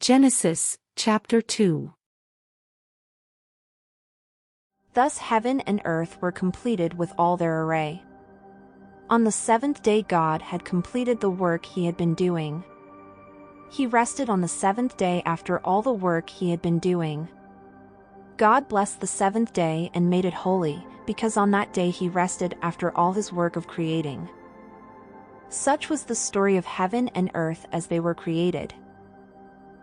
Genesis, chapter 2. Thus heaven and earth were completed with all their array. On the seventh day God had completed the work he had been doing. He rested on the seventh day after all the work he had been doing. God blessed the seventh day and made it holy, because on that day he rested after all his work of creating. Such was the story of heaven and earth as they were created.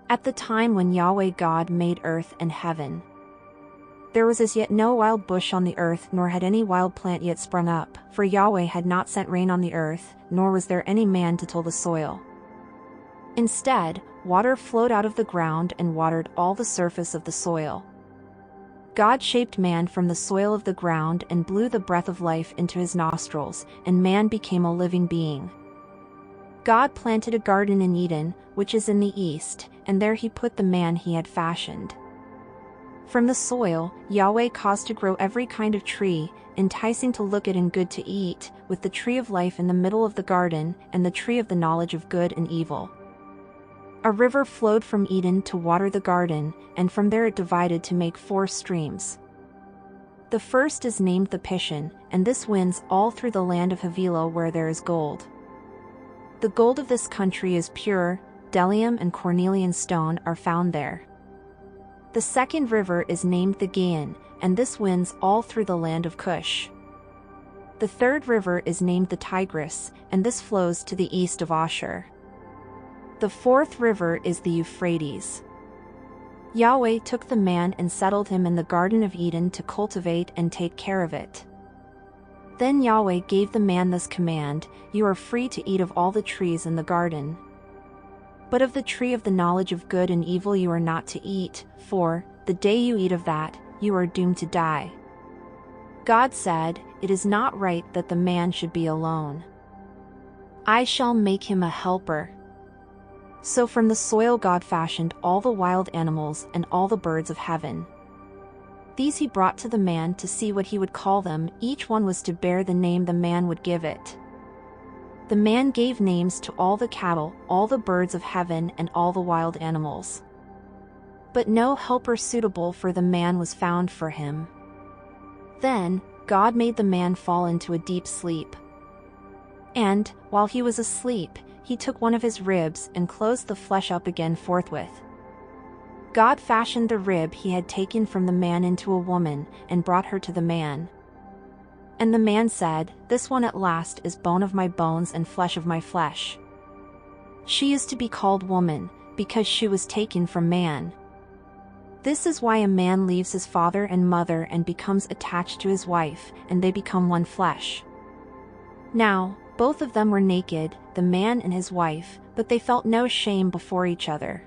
At the time when Yahweh God made earth and heaven, there was as yet no wild bush on the earth, nor had any wild plant yet sprung up, for Yahweh had not sent rain on the earth, nor was there any man to till the soil. Instead, water flowed out of the ground and watered all the surface of the soil. God shaped man from the soil of the ground and blew the breath of life into his nostrils, and man became a living being. God planted a garden in Eden, which is in the east, and there he put the man he had fashioned. From the soil, Yahweh caused to grow every kind of tree, enticing to look at and good to eat, with the tree of life in the middle of the garden, and the tree of the knowledge of good and evil. A river flowed from Eden to water the garden, and from there it divided to make 4 streams. The first is named the Pishon, and this winds all through the land of Havilah where there is gold. The gold of this country is pure, bdellium and cornelian stone are found there. The second river is named the Gihon, and this winds all through the land of Cush. The third river is named the Tigris, and this flows to the east of Ashur. The fourth river is the Euphrates. Yahweh took the man and settled him in the Garden of Eden to cultivate and take care of it. Then Yahweh gave the man this command: "You are free to eat of all the trees in the garden. But of the tree of the knowledge of good and evil you are not to eat, for, the day you eat of that, you are doomed to die." God said, "It is not right that the man should be alone. I shall make him a helper." So from the soil God fashioned all the wild animals and all the birds of heaven. These he brought to the man to see what he would call them. Each one was to bear the name the man would give it. The man gave names to all the cattle, all the birds of heaven, and all the wild animals. But no helper suitable for the man was found for him. Then God made the man fall into a deep sleep. And, while he was asleep, he took one of his ribs and closed the flesh up again forthwith. God fashioned the rib he had taken from the man into a woman, and brought her to the man. And the man said, "This one at last is bone of my bones and flesh of my flesh. She is to be called woman, because she was taken from man." This is why a man leaves his father and mother and becomes attached to his wife, and they become one flesh. Now, both of them were naked, the man and his wife, but they felt no shame before each other.